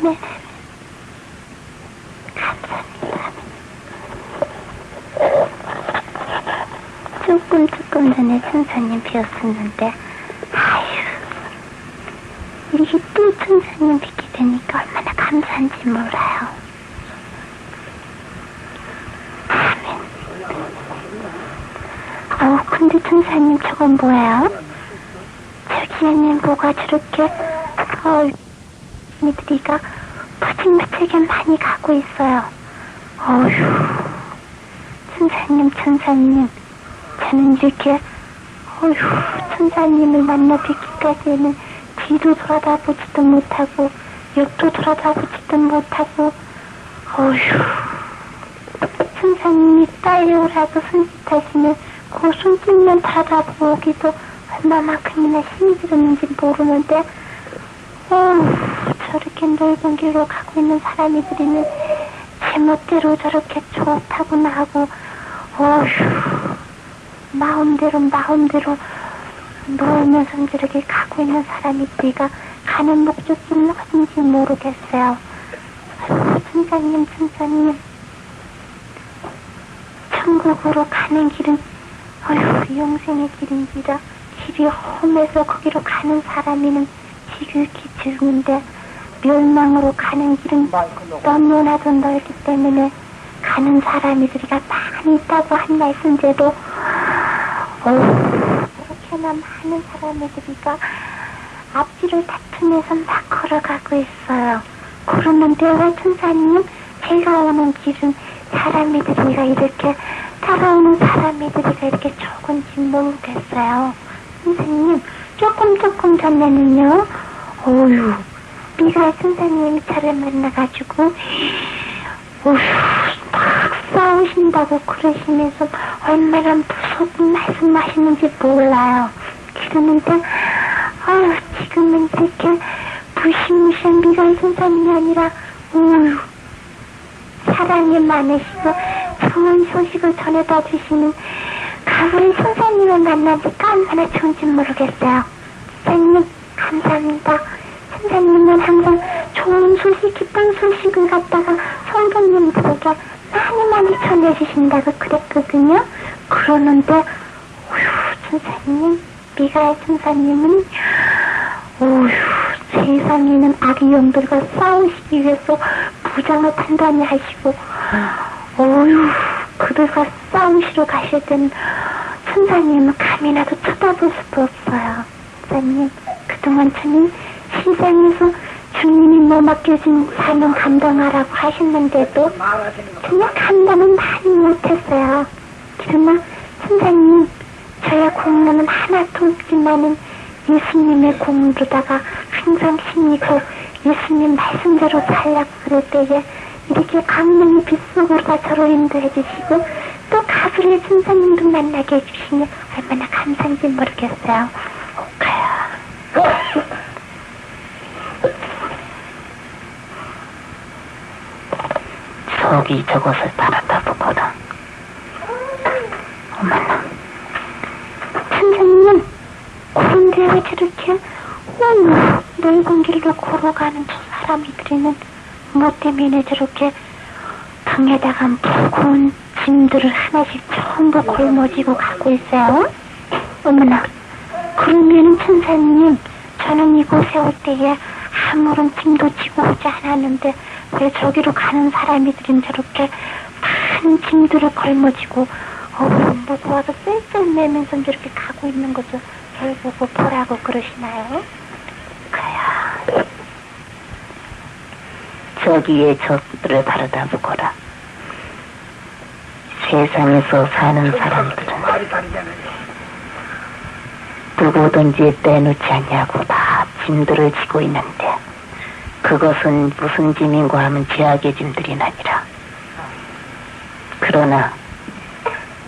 네. 감사합니다. 조금 전에 천사님 뵈었었는데, 아휴, 이렇게 또 천사님 뵙게 되니까 얼마나 감사한지 몰라요. 아멘. 근데 천사님 저건 뭐예요? 저기에는 뭐가 저렇게, 미들이가 푸짐하게 많이 가고 있어요. 어휴, 천사님, 저는 이렇게, 천사님을 만나 뵙기까지는 뒤도 돌아다보지도 못하고, 옆도 돌아다보지도 못하고, 천사님이 딸려오라고 손짓하시면 그 손짓만 바라보기도 얼마만큼이나 힘이 들었는지 모르는데, 저렇게 넓은 길로 가고 있는 사람이들이는 제멋대로 저렇게 좋다고나 하고, 마음대로 놀면서 저렇게 가고 있는 사람이들이가 가는 목적지는 어딘지 모르겠어요. 천사님, 천국으로 가는 길은 영생의 길인지라 길이 험해서 거기로 가는 사람이는 지극히 적은데 멸망으로 가는 길은 너무나도 넓기 때문에 가는 사람이들이가 많이 있다고 한 말씀대로 그렇게나 많은 사람이들이가 앞뒤를 다투면서 막 걸어가고 있어요. 그러는데 왜 천사님 제가 오는 길은 사람이들이가 이렇게 따라오는 사람이들이가 이렇게 적은지 모르겠어요. 선생님 조금 전에는요 미가 선생님이 저를 만나가지고 막 싸우신다고 그러시면서 얼마나 무섭은 말씀하시는지 몰라요. 그러는데 지금은 이렇게 무시무시한 미가 선생님이 아니라 사랑이 많으시고 좋은 소식을 전해다 주시는 가브리 선생님을 만나니까 얼마나 좋은지 모르겠어요. 선생님 감사합니다. 선생님은 항상 좋은 소식, 기쁜 소식을 갖다가 성도님들에게 많이 전해주신다고 그랬거든요. 그러는데 천사님, 미가엘 천사님은 세상에는 악의 영들과 싸우시기 위해서 무장을 단단히 하시고 그들과 싸우시러 가실 때는 천사님은 감이라도 쳐다볼 수도 없어요. 천사님, 그동안 저는 세상에서 주님이 뭐 맡겨진 사명 감당하라고 하셨는데도 전혀 감당은 많이 못했어요. 그러나 천사님, 저의 공로는 하나도 없지만은 예수님의 공로다가 항상 힘이고 예수님 말씀대로 살라고 그럴 때에 이렇게 강릉의 빛 속으로 다 저를 인도해 주시고 또 가브리엘 천사님도 만나게 해주시니 얼마나 감사한지 모르겠어요. 속이 저것을 바라다보거라. 어머나, 천사님, 그런데 왜 저렇게 넓은 길로 걸어가는 저 사람이들은 뭐 때문에 저렇게 등에다가 무거운 짐들을 하나씩 전부 걸머지고 가고 있어요? 어머나, 그러면은 천사님, 저는 이곳에 올 때에 아무런 짐도 지고 오지 않았는데 왜 저기로 가는 사람이들은 저렇게 많은 짐들을 걸머지고 무거워서 쓸쓸매면서 저렇게 가고 있는 거죠. 저를 보고 보라고 그러시나요? 그래요. 저기에 저들을 바라다보거라. 세상에서 사는 사람들은 누구든지 빼놓지 않냐고 다 짐들을 지고 있는데 그것은 무슨 짐인고 하면 죄악의 짐들이 아니라 그러나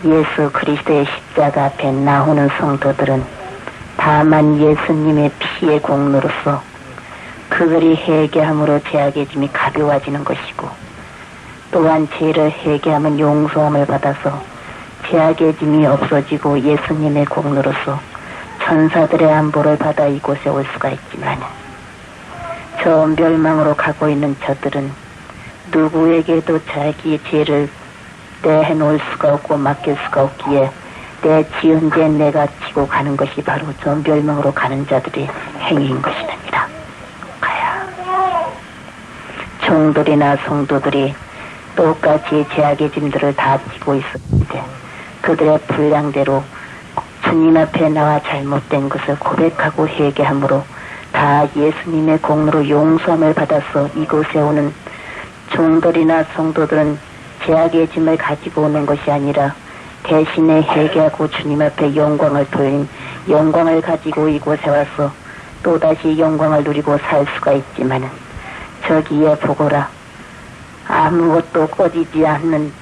예수 그리스도의 십자가 앞에 나오는 성도들은 다만 예수님의 피의 공로로서 그들이 회개함으로 죄악의 짐이 가벼워지는 것이고 또한 죄를 회개하면 용서함을 받아서 죄악의 짐이 없어지고 예수님의 공로로서 천사들의 안보를 받아 이곳에 올 수가 있지만 저 멸망으로 가고 있는 저들은 누구에게도 자기의 죄를 내놓을 수가 없고 맡길 수가 없기에 내 지은 죄 내가 지고 가는 것이 바로 저 멸망으로 가는 자들의 행위인 것이랍니다. 종들이나 성도들이 똑같이 죄악의 짐들을 다 지고 있었는데 그들의 분량대로 주님 앞에 나와 잘못된 것을 고백하고 회개함으로 다 예수님의 공로로 용서함을 받아서 이곳에 오는 종들이나 성도들은 죄악의 짐을 가지고 오는 것이 아니라 대신에 회개하고 주님 앞에 영광을 돌린 영광을 가지고 이곳에 와서 또다시 영광을 누리고 살 수가 있지만은 저기에 보거라. 아무것도 꺼지지 않는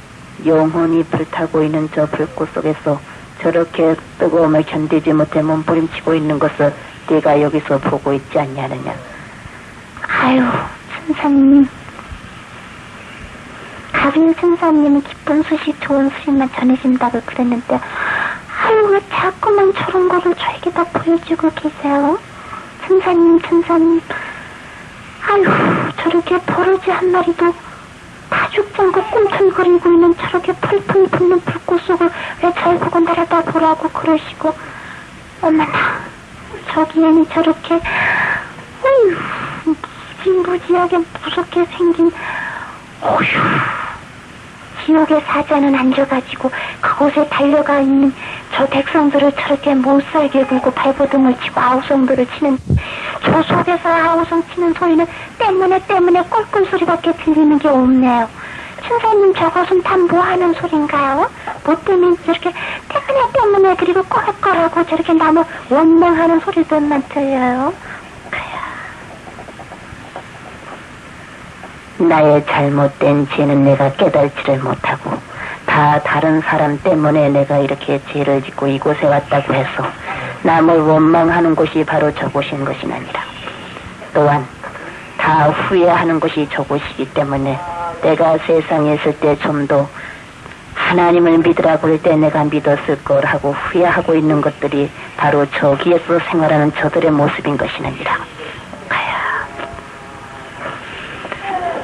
영혼이 불타고 있는 저 불꽃 속에서 저렇게 뜨거움을 견디지 못해 몸부림치고 있는 것을 네가 여기서 보고 있지 않냐느냐. 아유, 천사님. 가빌 천사님이 기쁜 소식, 좋은 소식만 전해진다고 그랬는데, 아유, 왜 자꾸만 저런 거를 저에게 다 보여주고 계세요? 천사님. 아유, 저렇게 버러지 한 마리도 다 죽지 않고 꿈틀거리고 있는 저렇게 펄펄 붙는 불꽃 속을 왜 절 보고 날아다 보라고 그러시고, 어머나, 저기에는 저렇게, 어휴, 무지무지하게 무섭게 생긴, 어휴, 지옥의 사자는 앉아가지고 그곳에 달려가 있는 저 백성들을 저렇게 못살게 굴고 발버둥을 치고 아우성들을 치는 저 속에서 아우성 치는 소리는 때문에 꿀꿀 소리밖에 들리는 게 없네요. 천사님, 저것은 다 뭐 하는 소린가요? 뭐 때문에 저렇게 때문에 그리고 껄껄하고 저렇게 나무 원망하는 소리들만 들려요? 나의 잘못된 죄는 내가 깨달지를 못하고 다 다른 사람 때문에 내가 이렇게 죄를 짓고 이곳에 왔다고 해서 남을 원망하는 곳이 바로 저곳인 것이 아니라 또한 다 후회하는 것이 저곳이기 때문에 내가 세상에 있을 때 좀 더 하나님을 믿으라고 할 때 내가 믿었을 걸 하고 후회하고 있는 것들이 바로 저기에서 생활하는 저들의 모습인 것이 아니라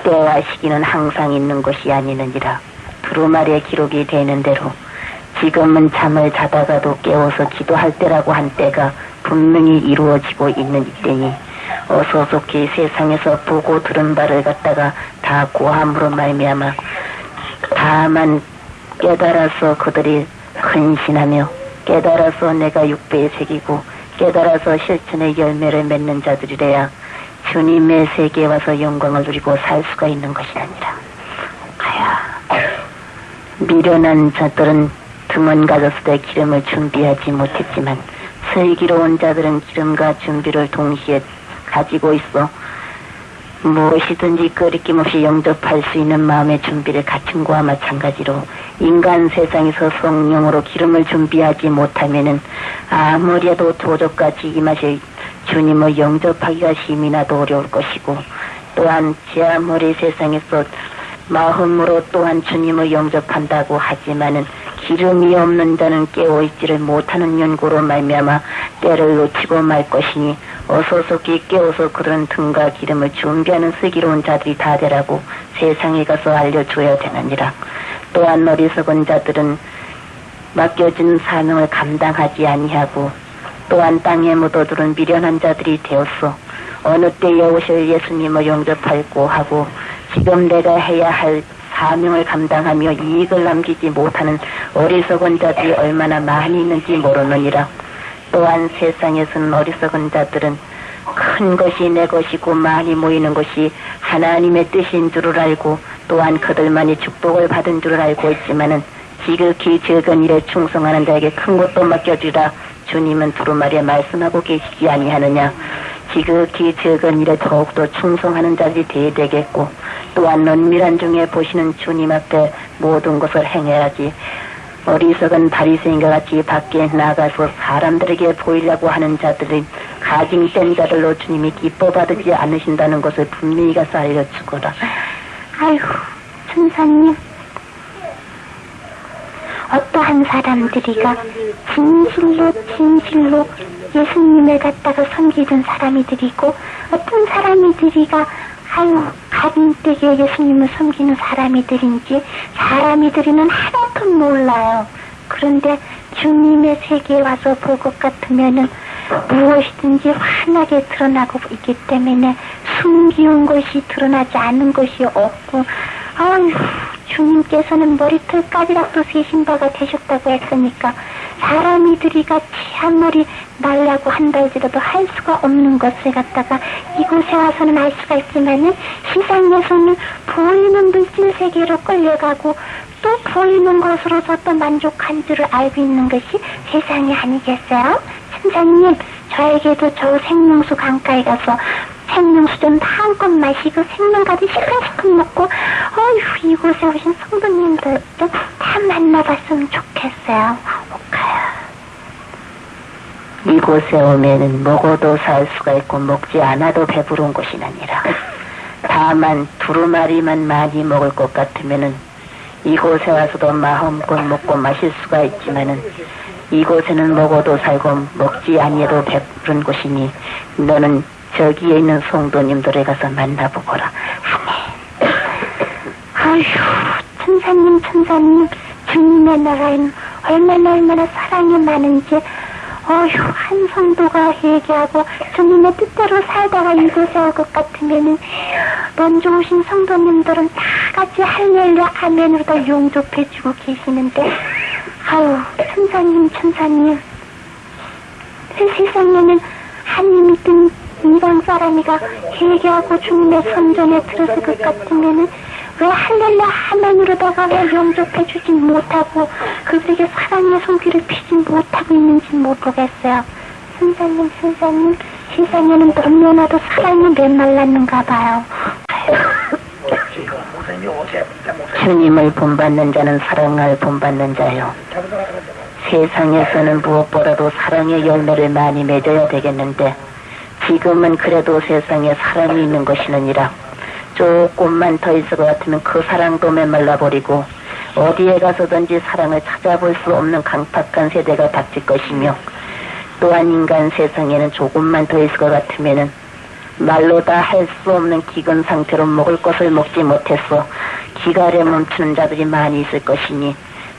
때와 시기는 항상 있는 것이 아니느니라. 두루마리의 기록이 되는 대로 지금은 잠을 자다가도 깨워서 기도할 때라고 한 때가 분명히 이루어지고 있는 이때니 어서 속히 세상에서 보고 들은 바를 갖다가 다 고함으로 말미암아 다만 깨달아서 그들이 근신하며 깨달아서 내가 육배에 새기고 깨달아서 실천의 열매를 맺는 자들이래야 주님의 세계에 와서 영광을 누리고 살 수가 있는 것이 아니라 미련한 자들은 등원 가졌을 때 기름을 준비하지 못했지만 슬기로운 자들은 기름과 준비를 동시에 가지고 있어 무엇이든지 끄리낌 없이 영접할 수 있는 마음의 준비를 갖춘 것과 마찬가지로 인간 세상에서 성령으로 기름을 준비하지 못하면은 아무리도 도적같이 임하실 주님을 영접하기가 심이나도 어려울 것이고 또한 제 아무리 세상에서 마음으로 또한 주님을 영접한다고 하지만은 기름이 없는 자는 깨어있지를 못하는 연고로 말미암아 때를 놓치고 말 것이니 어서 속히 깨어서 그런 등과 기름을 준비하는 슬기로운 자들이 다 되라고 세상에 가서 알려줘야 되느니라. 또한 어리석은 자들은 맡겨진 사명을 감당하지 아니하고 또한 땅에 묻어두는 미련한 자들이 되었어 어느 때에 오실 예수님을 영접하고 하고 지금 내가 해야 할 사명을 감당하며 이익을 남기지 못하는 어리석은 자들이 얼마나 많이 있는지 모르느니라. 또한 세상에서는 어리석은 자들은 큰 것이 내 것이고 많이 모이는 것이 하나님의 뜻인 줄을 알고 또한 그들만이 축복을 받은 줄을 알고 있지만은 지극히 적은 일에 충성하는 자에게 큰 것도 맡겨주라. 주님은 두루마리에 말씀하고 계시지 아니하느냐. 지극히 적은 일에 더욱더 충성하는 자들이 되어야 되겠고 또한 은밀한 중에 보시는 주님 앞에 모든 것을 행해야지 어리석은 바리새인과 같이 밖에 나가서 사람들에게 보이려고 하는 자들은 가증된 자들로 주님이 기뻐받지 않으신다는 것을 분명히 가서 알려주거라. 아이고, 천사님. 어떠한 사람들이가 진실로 예수님을 갖다가 섬기던 사람이들이고 어떤 사람이들이가 가빈되게 예수님을 섬기는 사람이들인지 사람이들이는 하나도 몰라요. 그런데 주님의 세계에 와서 볼 것 같으면은 무엇이든지 환하게 드러나고 있기 때문에 숨기운 것이 드러나지 않은 것이 없고, 아유, 주님께서는 머리털까지라도 세신 바가 되셨다고 했으니까 사람이들이가 치한머리 날라고 한다 할지라도 할 수가 없는 것을 갖다가 이곳에 와서는 알 수가 있지만은 세상에서는 보이는 물질 세계로 끌려가고 또 보이는 것으로서 또 만족한 줄을 알고 있는 것이 세상이 아니겠어요? 선생님, 저에게도 저 생명수 강가에 가서 생명수 좀 한껏 마시고 생명까지 시큰시큰 먹고 어휴 이곳에 오신 성도님들 좀 다 만나봤으면 좋겠어요. 오카야. 이곳에 오면은 먹어도 살 수가 있고 먹지 않아도 배부른 곳이 아니라 다만 두루마리만 많이 먹을 것 같으면은 이곳에 와서도 마음껏 먹고 마실 수가 있지만은 이곳에는 먹어도 살고 먹지 아니해도 배부른 곳이니 너는 저기에 있는 성도님들에 가서 만나보거라. 아휴, 천사님, 주님의 나라에는 얼마나 사랑이 많은지, 어휴, 한 성도가 얘기하고 주님의 뜻대로 살다가 이곳에 올 것 같으면은, 먼저 오신 성도님들은 다 같이 할렐루야 아멘으로 다 용접해주고 계시는데, 아유, 천사님, 세상에는 한 믿은 이방 사람이가 얘기하고 주님의 선전에 들었을 것 같으면은 왜 할렐루야 아멘으로다가 왜 용접해주지 못하고 그들에게 사랑의 손길을 피지 못하고 있는지 모르겠어요. 선생님, 세상에는 너무나도 사랑이 메말랐는가 봐요. 주님을 본받는 자는 사랑을 본받는 자요. 세상에서는 무엇보다도 사랑의 열매를 많이 맺어야 되겠는데 지금은 그래도 세상에 사랑이 있는 것이 아니라 조금만 더 있을 것 같으면 그 사랑도 메말라버리고 어디에 가서든지 사랑을 찾아볼 수 없는 강팍한 세대가 닥칠 것이며 또한 인간 세상에는 조금만 더 있을 것 같으면은 말로 다 할 수 없는 기근 상태로 먹을 것을 먹지 못해서 기갈에 멈추는 자들이 많이 있을 것이니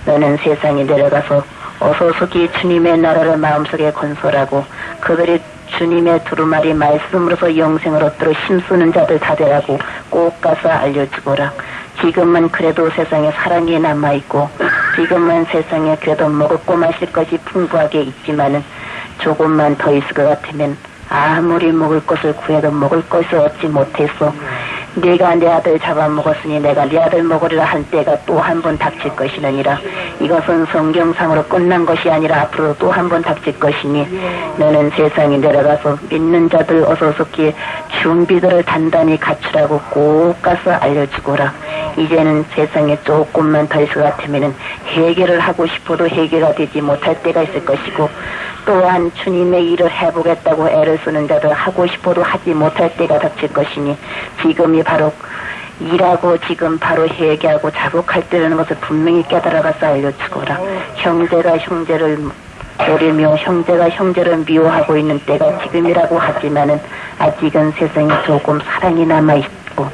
너는 세상에 내려가서 어서서기 주님의 나라를 마음속에 건설하고 그들이 주님의 두루마리 말씀으로서 영생을 얻도록 힘쓰는 자들 다 되라고 꼭 가서 알려주거라. 지금은 그래도 세상에 사랑이 남아있고 지금은 세상에 그래도 먹고 마실 것이 풍부하게 있지만은 조금만 더 있을 것 같으면 아무리 먹을 것을 구해도 먹을 것을 얻지 못해서 네가 내 아들 잡아먹었으니 내가 네 아들 먹으리라 한 때가 또 한 번 닥칠 것이 아니라 이것은 성경상으로 끝난 것이 아니라 앞으로 또 한 번 닥칠 것이니 너는 세상에 내려가서 믿는 자들 어서서기 준비들을 단단히 갖추라고 꼭 가서 알려주거라. 이제는 세상에 조금만 더 있을 것 같으면은 해결을 하고 싶어도 해결가 되지 못할 때가 있을 것이고 또한 주님의 일을 해보겠다고 애를 쓰는 자들 하고 싶어도 하지 못할 때가 닥칠 것이니 지금이 바로 일하고 지금 바로 회개하고 자복할 때라는 것을 분명히 깨달아가서 알려주거라. 형제가 형제를 노리며 형제가 형제를 미워하고 있는 때가 지금이라고 하지만은 아직은 세상에 조금 사랑이 남아있고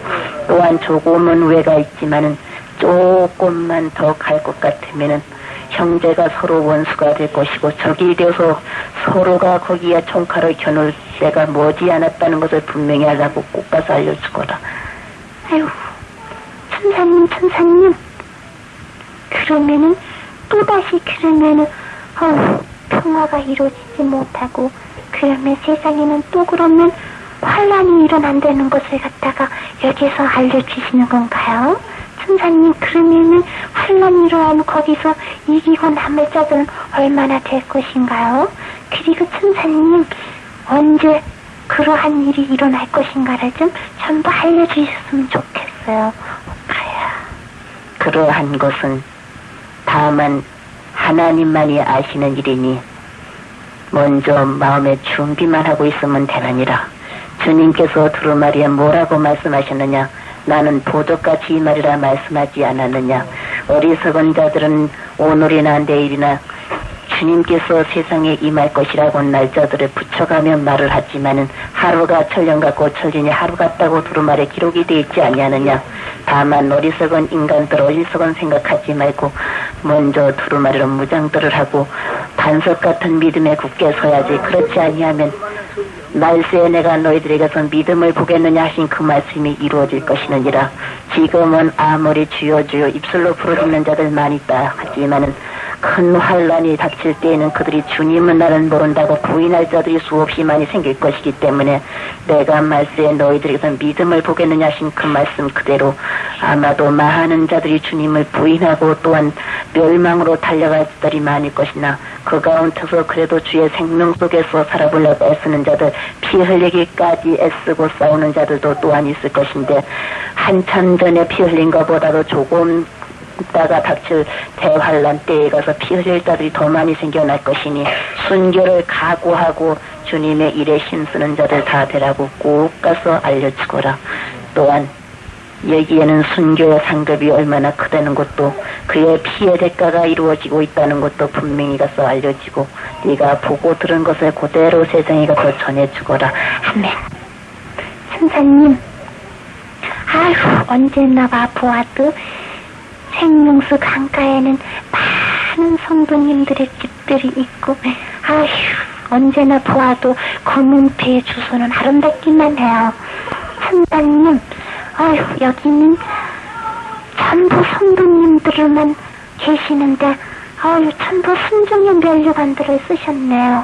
또한 조금은 우애가 있지만은 조금만 더 갈 것 같으면은 형제가 서로 원수가 될 것이고 적이 되어서 서로가 거기에 총칼을 겨눌 때가 머지않았다는 것을 분명히 하라고 꼭 가서 알려주거라. 아유, 천사님. 그러면은, 또다시 그러면은, 평화가 이루어지지 못하고, 그러면 세상에는 또 그러면 환란이 일어난다는 것을 갖다가 여기서 알려주시는 건가요? 천사님, 그러면은 환란이 일어나면 거기서 이기고 남을 자들은 얼마나 될 것인가요? 그리고 천사님, 언제 그러한 일이 일어날 것인가를 좀 전부 알려주셨으면 좋겠어요. 오카야. 그러한 것은 다만 하나님만이 아시는 일이니 먼저 마음에 준비만 하고 있으면 되느니라. 주님께서 두루마리에 뭐라고 말씀하셨느냐? 나는 보석같이 이 말이라 말씀하지 않았느냐? 어리석은 자들은 오늘이나 내일이나 주님께서 세상에 임할 것이라고 날짜들을 붙여가며 말을 하지만은 하루가 천년 같고 천년이 하루 같다고 두루마리에 기록이 되어 있지 아니하느냐. 다만 어리석은 인간들 어리석은 생각하지 말고 먼저 두루마리로 무장들을 하고 반석 같은 믿음에 굳게 서야지. 그렇지 아니하면 날새에 내가 너희들에게서 믿음을 보겠느냐 하신 그 말씀이 이루어질 것이느니라. 지금은 아무리 주여 주여 입술로 부르짖는 자들 많이 있다 하지만은 큰 환란이 닥칠 때에는 그들이 주님은 나를 모른다고 부인할 자들이 수없이 많이 생길 것이기 때문에 내가 말세에 너희들에게서 믿음을 보겠느냐 하신 그 말씀 그대로 아마도 많은 자들이 주님을 부인하고 또한 멸망으로 달려갈 자들이 많을 것이나 그 가운데서 그래도 주의 생명 속에서 살아보려고 애쓰는 자들, 피 흘리기까지 애쓰고 싸우는 자들도 또한 있을 것인데 한참 전에 피 흘린 것보다도 조금 있다가 닥칠 대환란 때에 가서 피 흘릴 자들이 더 많이 생겨날 것이니 순교를 각오하고 주님의 일에 힘쓰는 자들 다 되라고 꼭 가서 알려주거라. 또한 여기에는 순교의 상급이 얼마나 크다는 것도 그의 피의 대가가 이루어지고 있다는 것도 분명히 가서 알려지고 네가 보고 들은 것을 그대로 세상에 가서 전해주거라. 아멘. 선사님, 아휴 언제나 보아도 생명수 강가에는 많은 성도님들의 집들이 있고 아휴 언제나 보아도 검은패의 주소는 아름답기만 해요. 선사님, 아휴 여기는 전부 성도님들만 계시는데 아유 전부 순종의 면류관들을 쓰셨네요.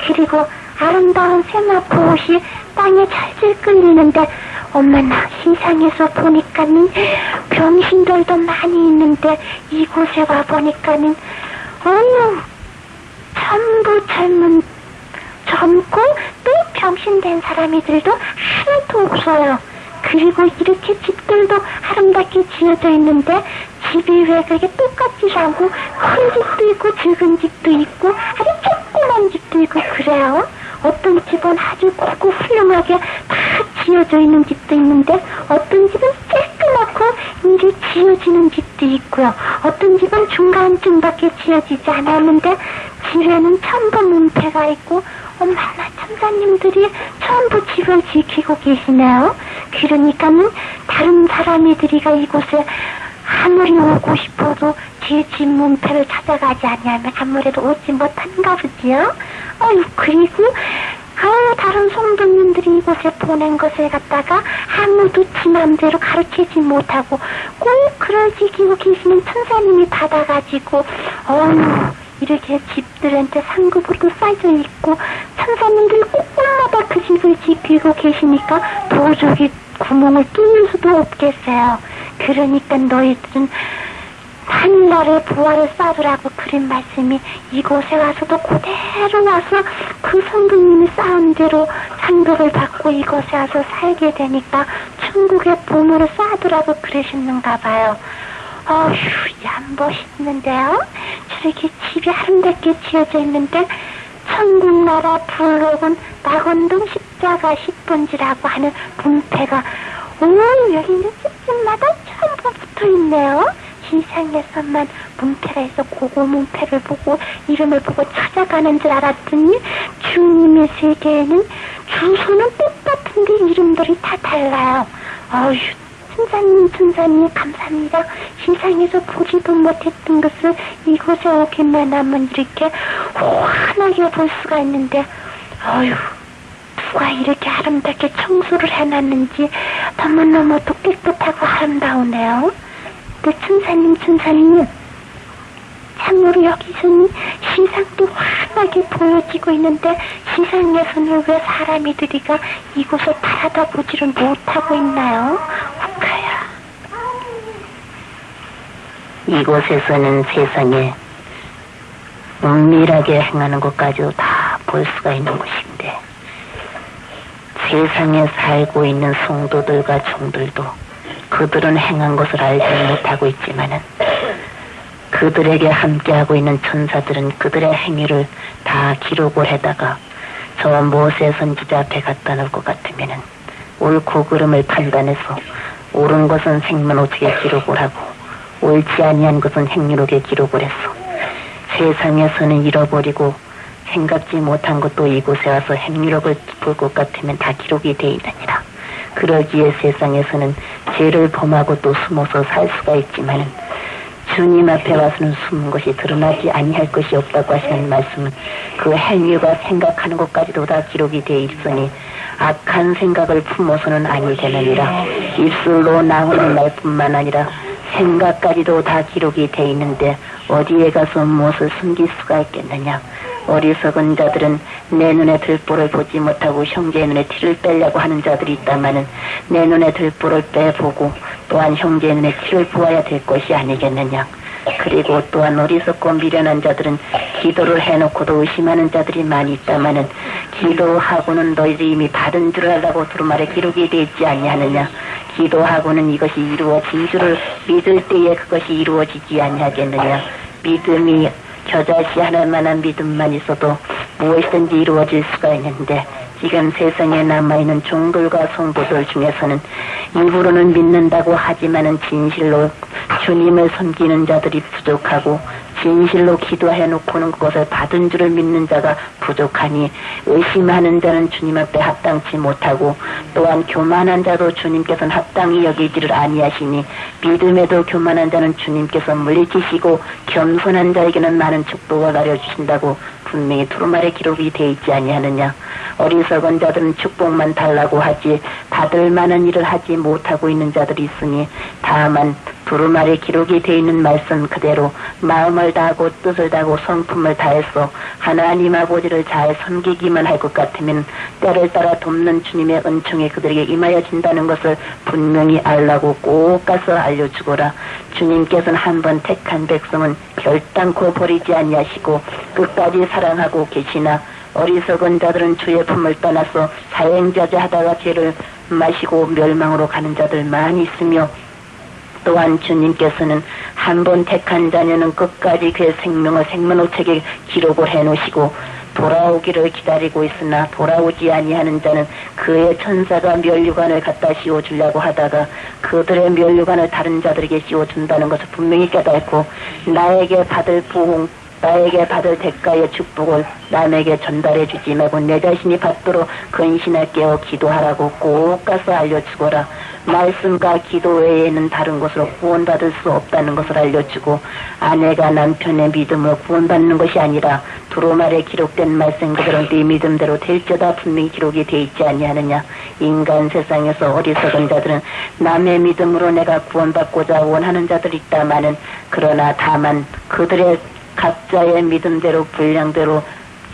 그리고 아름다운 세마포 옷이 땅에 잘질 끌리는데 엄마나 세상에서 보니까는 병신들도 많이 있는데 이곳에 와 보니까는 어휴 전부 젊고 또 병신된 사람이들도 하나도 없어요. 그리고 이렇게 집들도 아름답게 지어져 있는데 집이 왜 그렇게 똑같지도 않고 큰 집도 있고 작은 집도 있고 아주 조그만 집도 있고 그래요. 어떤 집은 아주 고고 훌륭하게 다 지어져 있는 집도 있는데 어떤 집은 쬐끄맣고 이제 지어지는 집도 있고요. 어떤 집은 중간쯤밖에 지어지지 않았는데 집에는 전부 문패가 있고 엄마나 천사님들이 전부 집을 지키고 계시네요. 그러니까는 다른 사람이들이가 이곳에 아무리 오고 싶어도 제 집 문패를 찾아가지 아니하면 아무래도 오지 못한가 보지요. 그리고 다른 성도님들이 이곳에 보낸 것을 갖다가 아무도 지 맘대로 가르치지 못하고 꼭 그걸 지키고 계시는 천사님이 받아가지고 이렇게 집들한테 상급으로 쌓여 있고 천사님들이 꼭마다 그 집을 지키고 계시니까 도저히 구멍을 뚫을 수도 없겠어요. 그러니까 너희들은 하늘나라의 부활을 쌓으라고 그린 말씀이 이곳에 와서도 그대로 와서 그 성도님이 쌓은 대로 상급을 받고 이곳에 와서 살게 되니까 천국의 보물을 쌓으라고 그러셨는가 봐요. 참 멋있는데요. 저렇게 집이 아름답게 지어져 있는데 천국나라 불록은 낙원동 십자가 10번지라고 하는 문패가 여기 있는 집집마다 전부 붙어있네요. 세상에서만 문패가 있어 고고 문패를 보고 이름을 보고 찾아가는 줄 알았더니 주님의 세계에는 주소는 똑같은데 이름들이 다 달라요. 천사님 감사합니다. 세상에서 보지도 못했던 것을 이곳에 오기만 하면 이렇게 환하게 볼 수가 있는데 누가 이렇게 아름답게 청소를 해놨는지 너무너무 또 깨끗하고 아름다우네요. 천사님 참으로 여기서는 세상도 환하게 보여지고 있는데 세상에서는 왜 사람이들이가 이곳을 바라다 보지를 못하고 있나요? 국가야. 이곳에서는 세상에 은밀하게 행하는 것까지도 다 볼 수가 있는 것인데 세상에 살고 있는 성도들과 종들도 그들은 행한 것을 알지 못하고 있지만은 그들에게 함께하고 있는 천사들은 그들의 행위를 다 기록을 해다가 저 모세 선지자 앞에 갖다 놓을 것 같으면은 옳고 그름을 판단해서 옳은 것은 생문오책에 기록을 하고 옳지 아니한 것은 행위록에 기록을 했어. 세상에서는 잃어버리고 생각지 못한 것도 이곳에 와서 행유력을 볼 것 같으면 다 기록이 돼 있느니라. 그러기에 세상에서는 죄를 범하고 또 숨어서 살 수가 있지만은 주님 앞에 와서는 숨은 것이 드러나지 아니할 것이 없다고 하시는 말씀은 그 행위가 생각하는 것까지도 다 기록이 돼 있으니 악한 생각을 품어서는 아니 되느니라. 입술로 나오는 말뿐만 아니라 생각까지도 다 기록이 돼 있는데 어디에 가서 무엇을 숨길 수가 있겠느냐. 어리석은 자들은 내 눈에 들보를 보지 못하고 형제의 눈에 티를 빼려고 하는 자들이 있다마는 내 눈에 들보를 빼보고 또한 형제의 눈에 티를 보아야 될 것이 아니겠느냐. 그리고 또한 어리석고 미련한 자들은 기도를 해놓고도 의심하는 자들이 많이 있다마는 기도하고는 너희들이 이미 받은 줄 알라고 두루마리에 기록이 되어 있지 아니하느냐. 기도하고는 이것이 이루어진 줄을 믿을 때에 그것이 이루어지지 아니하겠느냐. 믿음이 겨자씨 하나만한 믿음만 있어도 무엇이든지 이루어질 수가 있는데 지금 세상에 남아있는 종들과 성도들 중에서는 입으로는 믿는다고 하지만은 진실로 주님을 섬기는 자들이 부족하고 진실로 기도해놓고는 그것을 받은 줄을 믿는 자가 부족하니 의심하는 자는 주님 앞에 합당치 못하고 또한 교만한 자도 주님께서는 합당히 여기지를 아니하시니 믿음에도 교만한 자는 주님께서 물리치시고 겸손한 자에게는 많은 축복을 가려주신다고 분명히 두루마리 기록이 돼 있지 아니하느냐. 어리석은 자들은 축복만 달라고 하지 받을 만한 일을 하지 못하고 있는 자들이 있으니 다만 두루마리 기록이 돼 있는 말씀 그대로 마음을 다하고 뜻을 다하고 성품을 다해서 하나님 아버지를 잘 섬기기만 할 것 같으면 때를 따라 돕는 주님의 은총이 그들에게 임하여진다는 것을 분명히 알라고 꼭 가서 알려주거라. 주님께서는 한번 택한 백성은 결단코 버리지 아니하시고 끝까지 사랑하고 계시나 어리석은 자들은 주의 품을 떠나서 사행자제 하다가 죄를 마시고 멸망으로 가는 자들 많이 있으며 또한 주님께서는 한 번 택한 자녀는 끝까지 그의 생명을 생명책에 기록을 해놓으시고 돌아오기를 기다리고 있으나 돌아오지 아니하는 자는 그의 천사가 면류관을 갖다 씌워주려고 하다가 그들의 면류관을 다른 자들에게 씌워준다는 것을 분명히 깨닫고 나에게 받을 보응 나에게 받을 대가의 축복을 남에게 전달해 주지 말고 내 자신이 받도록 근신을 깨어 기도하라고 꼭 가서 알려주거라. 말씀과 기도 외에는 다른 것으로 구원받을 수 없다는 것을 알려주고 아내가 남편의 믿음으로 구원받는 것이 아니라 두루마리에 기록된 말씀 그대로 네 믿음대로 될지어다 분명히 기록이 돼 있지 아니하느냐. 인간 세상에서 어리석은 자들은 남의 믿음으로 내가 구원받고자 원하는 자들이 있다마는 그러나 다만 그들의 각자의 믿음대로 분량대로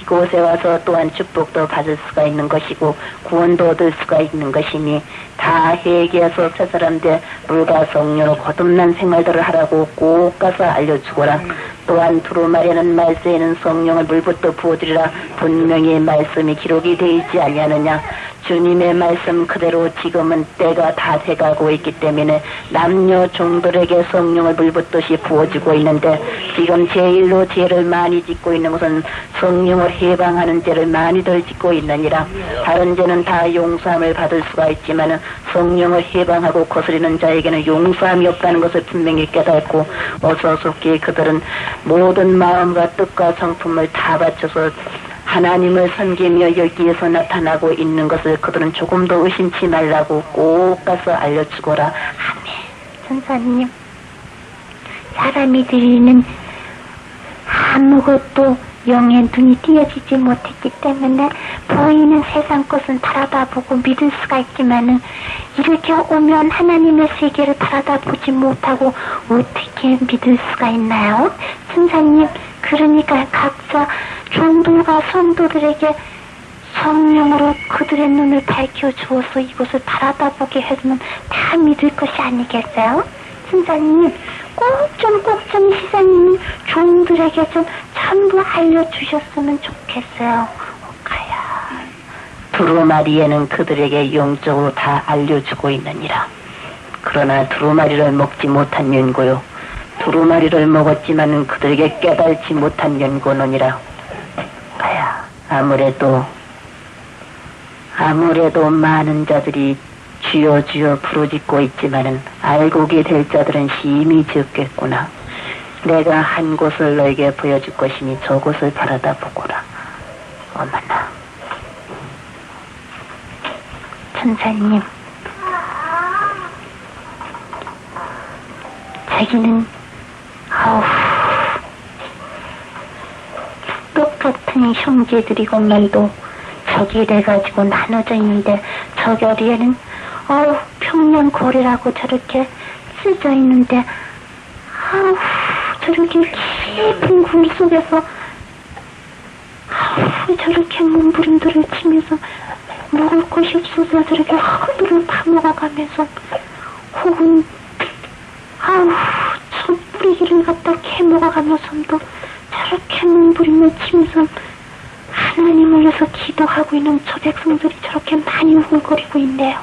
이곳에 와서 또한 축복도 받을 수가 있는 것이고 구원도 얻을 수가 있는 것이니 다 회개해서 저 사람들 물과 성령으로 거듭난 생활들을 하라고 꼭 가서 알려주거라. 또한 두루마리는 말세에는 성령을 물부터 부어드리라 분명히 말씀이 기록이 되어 있지 아니하느냐. 주님의 말씀 그대로 지금은 때가 다 돼가고 있기 때문에 남녀 종들에게 성령을 물붓듯이 부어주고 있는데 지금 제일로 죄를 많이 짓고 있는 것은 성령을 해방하는 죄를 많이들 짓고 있느니라. 다른 죄는 다 용서함을 받을 수가 있지만 성령을 해방하고 거스리는 자에게는 용서함이 없다는 것을 분명히 깨닫고 어서 속히 그들은 모든 마음과 뜻과 성품을 다 바쳐서 하나님을 섬기며 여기에서 나타나고 있는 것을 그들은 조금도 의심치 말라고 꼭 가서 알려주거라. 아멘. 선사님, 사람이 드리는 아무것도 영의 눈이 띄어지지 못했기 때문에 보이는 세상 것은 바라다보고 믿을 수가 있지만은 이렇게 오면 하나님의 세계를 바라다보지 못하고 어떻게 믿을 수가 있나요? 선사님, 그러니까 각자 종들과 성도들에게 성령으로 그들의 눈을 밝혀주어서 이곳을 바라다보게 해주면 다 믿을 것이 아니겠어요? 선사님, 꼭 좀 시사님이 종들에게 좀 전부 알려주셨으면 좋겠어요. 오카야. 두루마리에는 그들에게 영적으로 다 알려주고 있느니라. 그러나 두루마리를 먹지 못한 연고요. 두루마리를 먹었지만 그들에게 깨달지 못한 연고느니라. 가야 아무래도 많은 자들이 주여 주여 부르짖고 있지만은 알고게 될 자들은 심히 적겠구나. 내가 한 곳을 너에게 보여줄 것이니 저곳을 바라다 보거라. 어머나. 천사님, 자기는 똑같은 형제들이건만도 저기 이래가지고 나눠져 있는데 저기 어디에는 평양고래라고 저렇게 쓰져 있는데 저렇게 깊은 굴 속에서 저렇게 몸부림들을 치면서 먹을 것이 없어서 저렇게 허들을 파먹어가면서 혹은 저 뿌리기를 갖다 캐먹어가면서도 저렇게 몸부림을 치면서 하나님을 위해서 기도하고 있는 저 백성들이 저렇게 많이 우글거리고 있네요.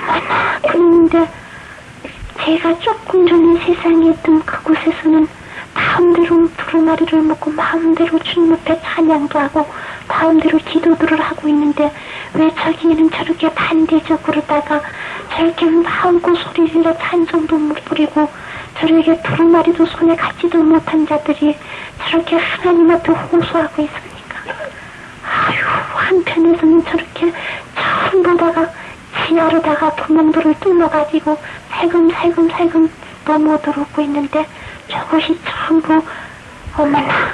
얼마나 그런데 제가 조금 전에 세상에 있던 그곳에서는 마음대로 두루마리를 먹고 마음대로 주님 앞에 찬양도 하고 마음대로 기도들을 하고 있는데 왜 저기에는 저렇게 반대적으로다가 저렇게 마음껏 소리를 내 찬송도 못 부리고 저렇게 두루마리도 손에 갖지도 못한 자들이 저렇게 하나님 앞에 호소하고 있으니까 한편에서는 저렇게 전부다가 지하로다가 구멍들을 뚫어가지고 살금살금 넘어들어오고 있는데 저것이 전부 어머나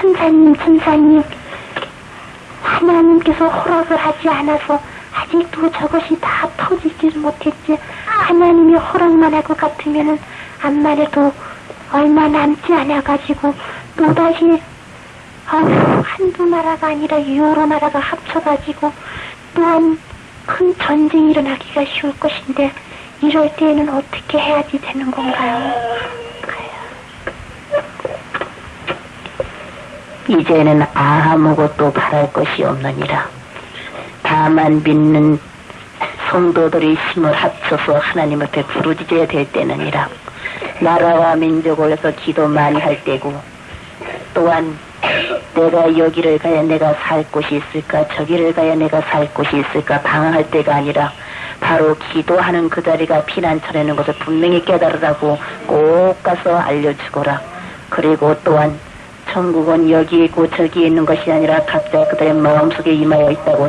천사님 하나님께서 허락을 하지 않아서 아직도 저것이 다 터지지 못했지 하나님이 허락만 할 것 같으면은 암만 해도 얼마 남지 않아가지고 또다시 한두 나라가 아니라 여러 나라가 합쳐가지고 또한 큰 전쟁이 일어나기가 쉬울 것인데 이럴 때에는 어떻게 해야지 되는 건가요? 이제는 아무것도 바랄 것이 없느니라. 다만 믿는 성도들이 힘을 합쳐서 하나님 앞에 부르짖어야 될 때느니라. 나라와 민족을 위해서 기도 많이 할 때고 또한 내가 여기를 가야 내가 살 곳이 있을까 저기를 가야 내가 살 곳이 있을까 방황할 때가 아니라 바로 기도하는 그 자리가 피난처라는 것을 분명히 깨달으라고 꼭 가서 알려주거라. 그리고 또한 천국은 여기 있고 저기 있는 것이 아니라 각자 그들의 마음속에 임하여 있다고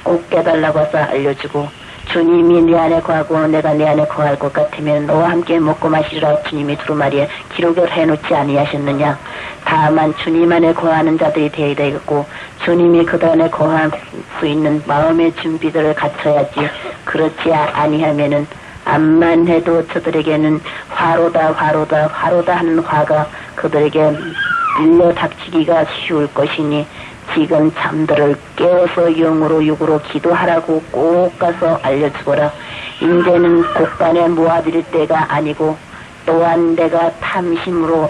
꼭 깨달라고 해서 알려주고 주님이 내 안에 거하고 내가 내 안에 거할 것 같으면 너와 함께 먹고 마시리라 주님이 두루마리에 기록을 해놓지 아니하셨느냐. 다만 주님 안에 거하는 자들이 되어야 되겠고 주님이 그들 안에 거할 수 있는 마음의 준비들을 갖춰야지. 그렇지 아니하면은 암만 해도 저들에게는 화로다 하는 화가 그들에게 밀려 닥치기가 쉬울 것이니 지금 잠들을 깨워서 영으로 육으로 기도하라고 꼭 가서 알려주거라. 이제는 곳간에 모아드릴 때가 아니고 또한 내가 탐심으로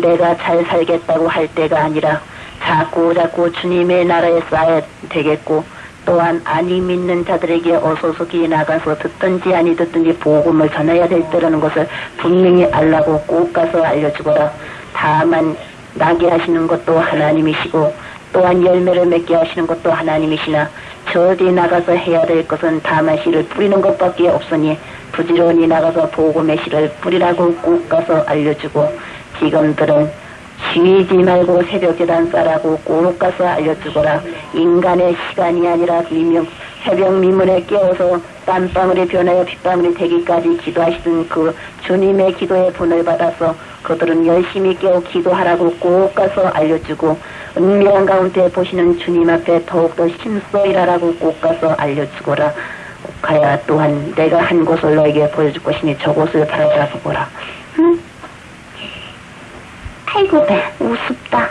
내가 잘 살겠다고 할 때가 아니라 자꾸 주님의 나라에 쌓아야 되겠고 또한 아니 믿는 자들에게 어소속히 나가서 듣든지 아니 듣든지 복음을 전해야 될 때라는 것을 분명히 알라고 꼭 가서 알려주거라. 다만 나게 하시는 것도 하나님이시고 또한 열매를 맺게 하시는 것도 하나님이시나 저디 나가서 해야 될 것은 다만 씨를 뿌리는 것밖에 없으니 부지런히 나가서 복음의 씨를 뿌리라고 꼭 가서 알려주고 지금들은 쉬지 말고 새벽기단 싸라고 꼭 가서 알려주거라. 인간의 시간이 아니라 새벽 미문에 깨워서 땀방울이 변하여 빗방울이 되기까지 기도하시던 그 주님의 기도의 분을 받아서 그들은 열심히 깨어 기도하라고 꼭 가서 알려주고 은밀한 가운데 보시는 주님 앞에 더욱더 힘써 일하라고 꼭 가서 알려주거라. 가야 또한 내가 한 곳을 너에게 보여줄 것이니 저곳을 바라보라 보거라. 응? 아이고 우습다.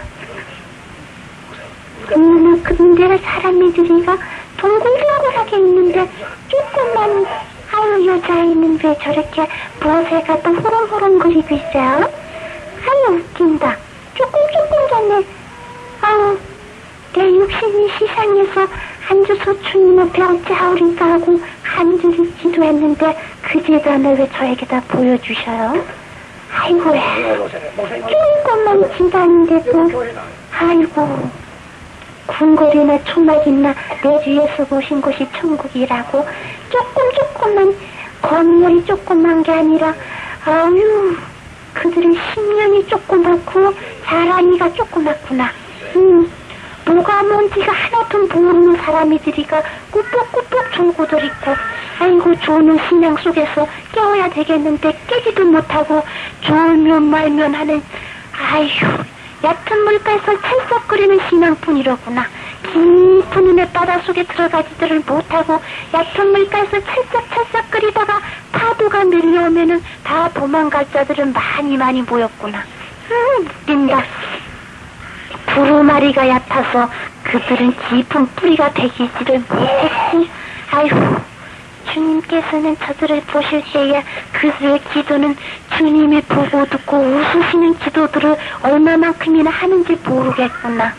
근데 사람이들이가 동글동글하게 있는데 조금만 여자애는 왜 저렇게 무엇에 갖다 호롱호롱거리고 있어요? 웃긴다. 조금 전에 내 육신이 시상에서 앉아서 주님 앞에 어찌하오리까 하고 한줄을 기도했는데 그 재단을 왜 저에게다 보여주셔요? 아이고 조금만 지났는데도 궁궐이나 초막이나 내 주에서 보신 곳이 천국이라고 조금만 거미열이 조그만 게 아니라 아유, 그들은 신명이 조그맣고 사람이가 조그맣구나. 뭐가 뭔지가 하나도 모르는 사람이들이가 꾸벅꾸벅 졸고들 있고, 아이고 조는 신앙 속에서 깨워야 되겠는데 깨지도 못하고 졸면 말면 하는, 아휴, 얕은 물가에서 찰싹거리는 신앙뿐이로구나. 깊은 은혜 바닷속에 들어가지들을 못하고 얕은 물가에서 찰싹찰싹거리다가 파도가 밀려오면은 다 도망갈 자들은 많이 모였구나. 웃긴다. 두루마리가 얕아서 그들은 깊은 뿌리가 되기지를 못했지. 아이고, 주님께서는 저들을 보실 때에 그들의 기도는 주님이 보고 듣고 웃으시는 기도들을 얼마만큼이나 하는지 모르겠구나.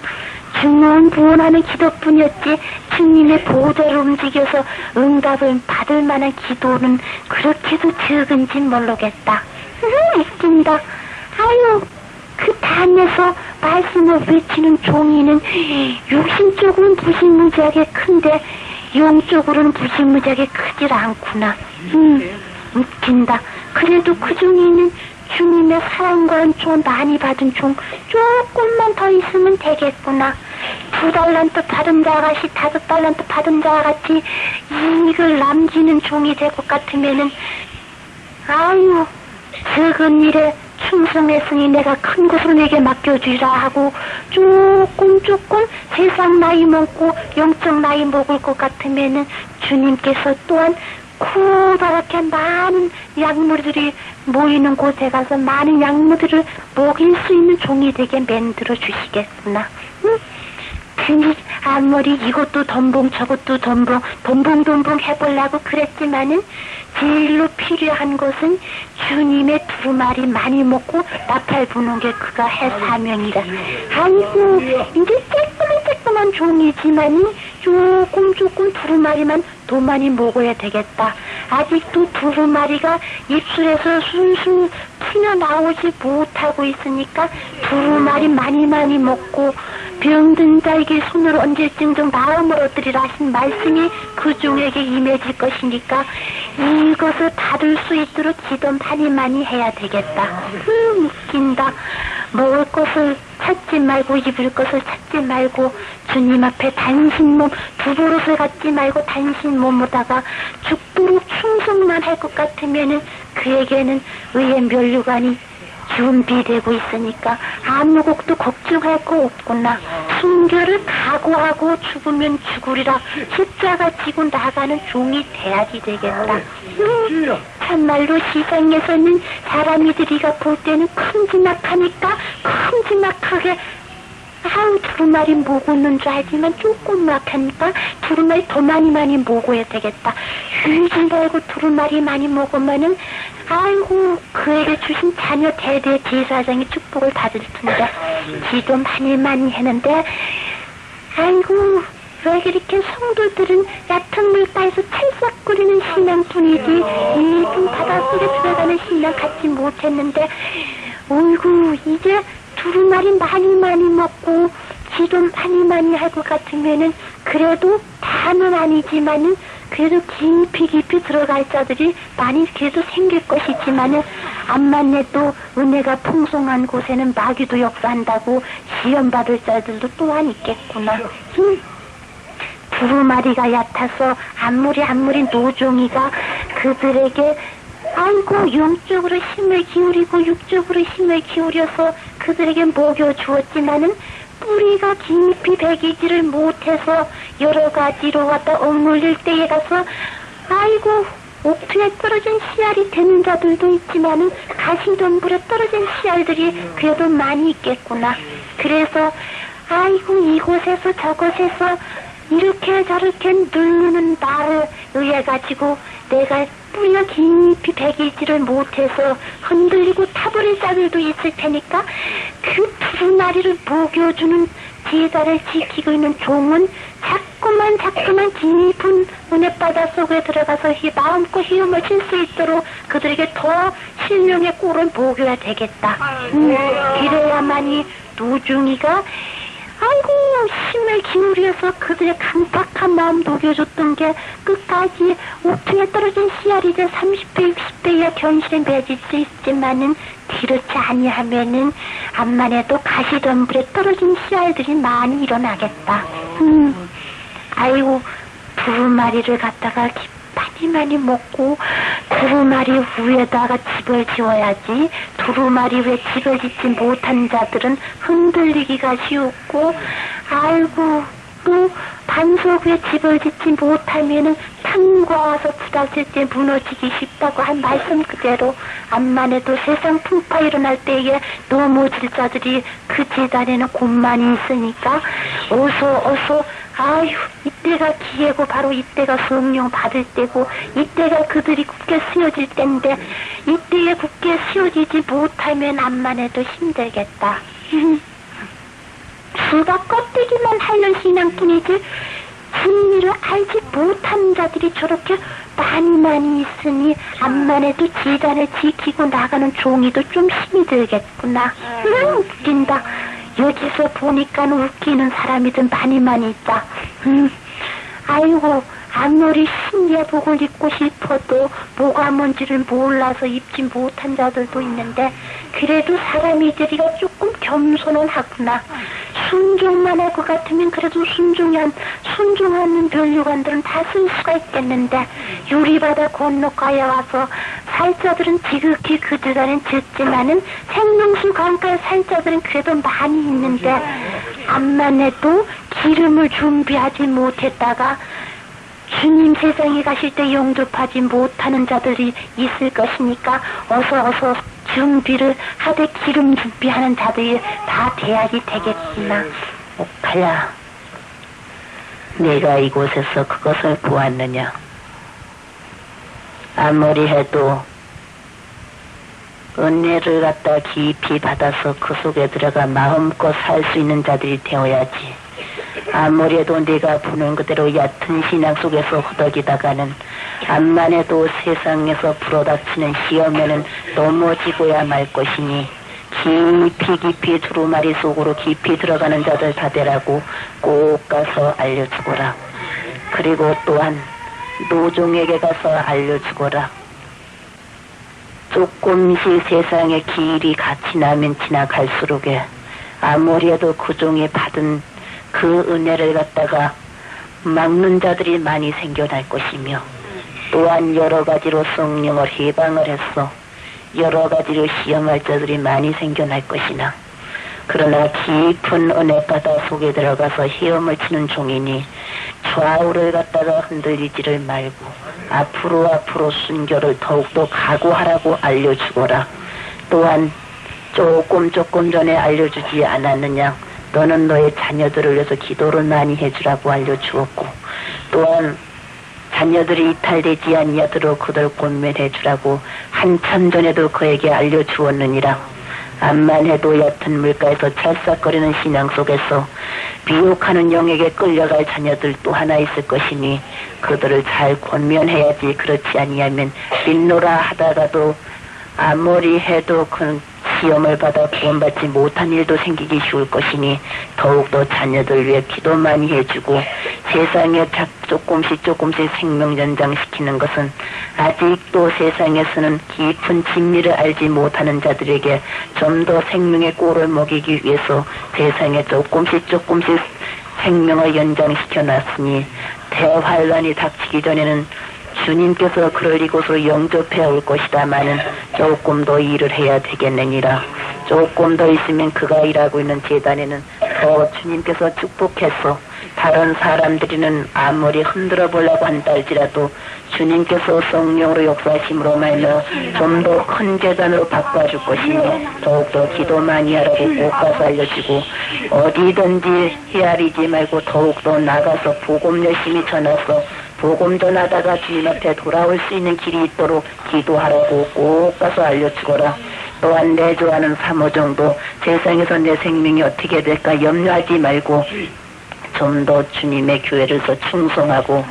중요한 구원하는 기도뿐이었지 주님의 보호자를 움직여서 응답을 받을 만한 기도는 그렇게도 적은지 모르겠다. 웃긴다. 아유, 그 단에서 말씀을 외치는 종이는 육신적으로는 무시무지하게 큰데 영적으로는 무시무지하게 크질 않구나. 웃긴다. 그래도 그 종이는 주님의 사랑과 은총 많이 받은 종 조금만 더 있으면 되겠구나. 2달란트 받은 자와 같이 5달란트 받은 자와 같이 이익을 남기는 종이 될 것 같으면은, 아유, 적은 일에 충성했으니 내가 큰 것을 내게 맡겨주리라 하고 조금 세상 나이 먹고 영적 나이 먹을 것 같으면은 주님께서 또한 커다랗게 많은 약물들이 모이는 곳에 가서 많은 약물들을 먹일 수 있는 종이 되게 만들어 주시겠구나. 응? 아무리 이것도 덤봉 저것도 덤봉 해보려고 그랬지만은 제일로 필요한 것은 주님의 두루마리 많이 먹고 나팔 부는 게 그가 할 사명이라. 아이고, 이제 쬐끄만 종이지만은 조금 두루마리만 더 많이 먹어야 되겠다. 아직도 두루마리가 입술에서 술술 튀어나오지 못하고 있으니까 두루마리 많이 먹고 병든 자에게 손을 얹을증 좀 마음을 얻으리라 하신 말씀이 그 종에게 임해질 것이니까 이것을 받을 수 있도록 기도 많이 해야 되겠다. 웃긴다. 먹을 것을 찾지 말고 입을 것을 찾지 말고 주님 앞에 단신 몸 두버릇을 갖지 말고 단신 몸으로다가 죽도록 충성만 할 것 같으면은 그에게는 의의 면류관이 준비되고 있으니까 아무것도 걱정할 거 없구나. 순교를 각오하고 죽으면 죽으리라 십자가 지고 나가는 종이 돼야지 되겠다. 참말로 시장에서는 사람이들이가 볼 때는 큼지막하게 아우 두루마리 먹었는 줄 알지만 조그맣하니까 두루마리 더 많이 먹어야 되겠다. 휴지 말고 두루마리 많이 먹으면은 아이고 그에게 주신 자녀 대대 제사장의 축복을 받을 텐데 기도 많이 했는데 아이고 왜 그렇게 성도들은 얕은 물가에서 찰싹거리는 신앙뿐이지 깊은 바닷속에 들어가는 신앙 갖지 못했는데 어이구 이제 두루마리 많이 먹고 기도 많이 할 것 같으면은 그래도 다는 아니지만은 그래도 깊이 들어갈 자들이 많이 그래도 생길 것이지만은 암만 해도 은혜가 풍성한 곳에는 마귀도 역사한다고 시험 받을 자들도 또한 있겠구나. 두루마리가 얕아서 아무리 노종이가 그들에게 아이고 영적으로 힘을 기울이고 육적으로 힘을 기울여서 그들에게 먹여주었지만은 뿌리가 깊이 배기지를 못해서 여러 가지로 갖다 억눌릴 때에 가서 아이고 옥토에 떨어진 씨알이 되는 자들도 있지만은 가시덤불에 떨어진 씨알들이 그래도 많이 있겠구나. 그래서 아이고 이곳에서 저곳에서 이렇게 저렇게 누르는 나를 의해 가지고 내가 뿌리가 깊이 배기지를 못해서 흔들리고 타버릴 자들도 있을 테니까 그 두루마리를 먹여주는 제자를 지키고 있는 종은 자꾸만 깊은 은혜바다 속에 들어가서 마음껏 힘을 칠 수 있도록 그들에게 더 신령의 꼴을 먹여야 되겠다. 그래야만이 노중이가 아이고 힘을 기울여서 그들의 강팍한 마음 녹여줬던 게 끝까지 옥중에 떨어진 씨알이 돼 30대 60대에 견실에 맺을 수 있지만은 그렇지 아니하면은 암만 해도 가시덤불에 떨어진 씨알들이 많이 일어나겠다. 아이고 두루마리를 갖다가 많이 먹고 두루마리 위에다가 집을 지어야지. 두루마리 위에 집을 짓지 못한 자들은 흔들리기가 쉬웠고, 아이고 또 반석 위에 집을 짓지 못하면은 탄과 와서 부닥칠 때 무너지기 쉽다고 한 말씀 그대로 암만 해도 세상 풍파 일어날 때에 넘어질 자들이 그 재단에는 곧만이 있으니까 어서 아유 이때가 기회고 바로 이때가 성령 받을 때고 이때가 그들이 굳게 쓰여질 때인데 이때에 굳게 쓰여지지 못하면 암만 해도 힘들겠다. 수박 껍데기만 하는 신앙뿐이지 진리를 알지 못한 자들이 저렇게 많이 있으니 암만 해도 지단을 지키고 나가는 종이도 좀 힘이 들겠구나. 웃긴다. 여기서 보니까 웃기는 사람이든 많이 있다. 아이고 아무리 신예복을 입고 싶어도 뭐가 뭔지를 몰라서 입지 못한 자들도 있는데 그래도 사람이 저리가 조금 겸손은 하구나. 순종만 할 것 같으면 그래도 순종하는 변류관들은 다 쓸 수가 있겠는데 유리바다 건너가에 와서 살자들은 지극히 그들과는 적지만은 생명수 강가에 살자들은 그래도 많이 있는데 암만 해도 기름을 준비하지 못했다가 주님 세상에 가실 때 영접하지 못하는 자들이 있을 것이니까 어서 준비를 하되 기름 준비하는 자들이 다 돼야지 되겠구나. 옥파야, 내가 이곳에서 그것을 보았느냐? 아무리 해도 은혜를 갖다 깊이 받아서 그 속에 들어가 마음껏 살 수 있는 자들이 되어야지. 아무래도 내가 보는 그대로 얕은 신앙 속에서 허덕이다가는 암만 해도 세상에서 불어닥치는 시험에는 넘어지고야 말 것이니 깊이 두루마리 속으로 깊이 들어가는 자들 다 되라고 꼭 가서 알려주거라. 그리고 또한 노종에게 가서 알려주거라. 조금씩 세상의 길이 같이 나면 지나갈수록에 아무래도 그 종이 받은 그 은혜를 갖다가 막는 자들이 많이 생겨날 것이며 또한 여러 가지로 성령을 해방을 해서 여러 가지로 시험할 자들이 많이 생겨날 것이나 그러나 깊은 은혜바다 속에 들어가서 헤엄을 치는 종이니 좌우를 갖다가 흔들리지를 말고 앞으로 순교를 더욱더 각오하라고 알려주거라. 또한 조금 전에 알려주지 않았느냐. 너는 너의 자녀들을 위해서 기도를 많이 해주라고 알려주었고 또한 자녀들이 이탈되지 아니하도록 그들 권면해주라고 한참 전에도 그에게 알려주었느니라. 암만 해도 얕은 물가에서 찰싹거리는 신앙 속에서 미혹하는 영에게 끌려갈 자녀들 또 하나 있을 것이니 그들을 잘 권면해야지. 그렇지 아니하면 믿노라 하다가도 아무리 해도 그 시험을 받아 구원받지 못한 일도 생기기 쉬울 것이니 더욱더 자녀들 위해 기도 많이 해주고 세상에 조금씩 생명 연장시키는 것은 아직도 세상에서는 깊은 진리를 알지 못하는 자들에게 좀 더 생명의 꼴을 먹이기 위해서 세상에 조금씩 생명을 연장시켜 놨으니 대환란이 닥치기 전에는 주님께서 그를 이곳으로 영접해 올 것이다마는 조금 더 일을 해야 되겠느니라. 조금 더 있으면 그가 일하고 있는 제단에는 더 주님께서 축복해서 다른 사람들이는 아무리 흔들어 보려고 한다 할지라도 주님께서 성령으로 역사하심으로 말며 좀 더 큰 제단으로 바꿔줄 것이니 더욱더 기도 많이 하라고 꼭 가서 알려주고 어디든지 헤아리지 말고 더욱더 나가서 복음 열심히 전해서 복음 전하다가 주님 앞에 돌아올 수 있는 길이 있도록 기도하라고 꼭 가서 알려주거라. 또한 내 좋아하는 사모정도 세상에서 내 생명이 어떻게 될까 염려하지 말고 좀 더 주님의 교회를 더 충성하고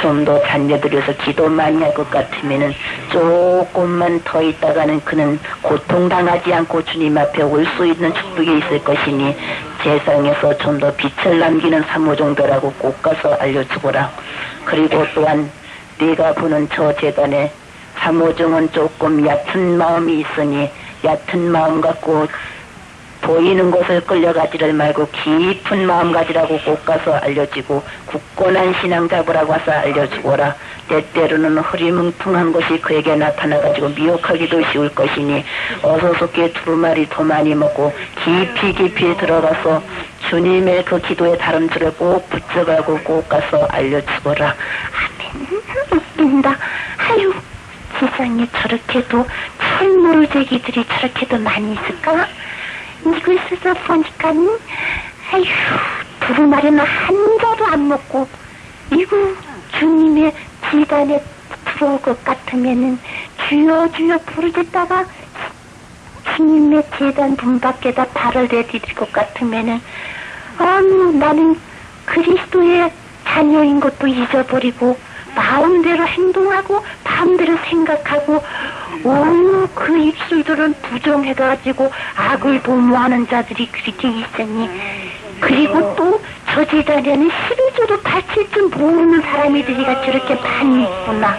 좀 더 잔여들여서 기도 많이 할 것 같으면은 조금만 더 있다가는 그는 고통당하지 않고 주님 앞에 올 수 있는 축복이 있을 것이니 세상에서 좀 더 빛을 남기는 사모종들하고 꼭 가서 알려주거라. 그리고 또한 네가 보는 저 재단에 사모종은 조금 얕은 마음이 있으니 얕은 마음 갖고 보이는 곳을 끌려가지를 말고 깊은 마음 가지라고 꼭 가서 알려주고 굳건한 신앙 잡으라고 해서 알려주거라. 때때로는 흐리뭉퉁한 것이 그에게 나타나가지고 미혹하기도 쉬울 것이니 어서 속게 두루마리 더 많이 먹고 깊이 들어가서 주님의 그 기도의 다름줄을 꼭 붙여가고 꼭 가서 알려주거라. 아멘. 웃긴다. 아유, 세상에 저렇게도 철모르제기들이 저렇게도 많이 있을까? 이걸 쓰다 보니까는 아휴, 두루마리는 한 자도 안 먹고 이거 주님의 지단에 들어올 것 같으면은 주여 부르짖다가 주님의 제단 문 밖에다 발을 내디딜 것 같으면은 나는 그리스도의 자녀인 것도 잊어버리고 마음대로 행동하고 마음대로 생각하고 그 입술들은 부정해가지고 악을 도모하는 자들이 그렇게 있으니 그리고 또 저 제단에는 11조도 바칠 줄 모르는 사람들이가 저렇게 많이 있구나.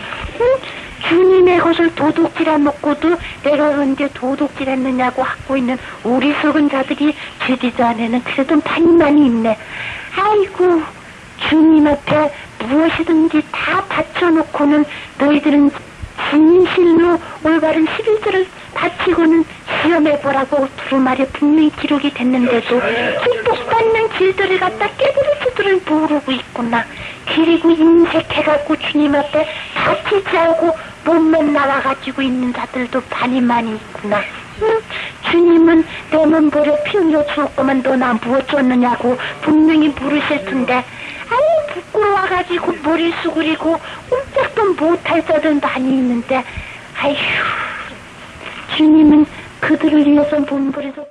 주님의 것을 도둑질해 먹고도 내가 언제 도둑질했느냐고 하고 있는 어리석은 자들이 저 제단에는 그래도 많이 있네. 아이고, 주님 앞에 무엇이든지 다 바쳐놓고는 너희들은 진실로 올바른 11조를 바치고는 시험해보라고 두루마리에 분명히 기록이 됐는데도 축복받는 길들을 갖다 깨부릴 줄을 모르고 있구나. 그리고 인색해갖고 주님 앞에 바치지 않고 몸만 나와가지고 있는 자들도 많이 있구나. 주님은 내 몸 버려 피 흘려 주었구만 너 나 무엇 줬느냐고 분명히 물으실 텐데 아니 부끄러워가지고 머리 수그리고 꼼짝도 못할 자들 많이 있는데 아휴 주님은 그들을 위해서 몸부림서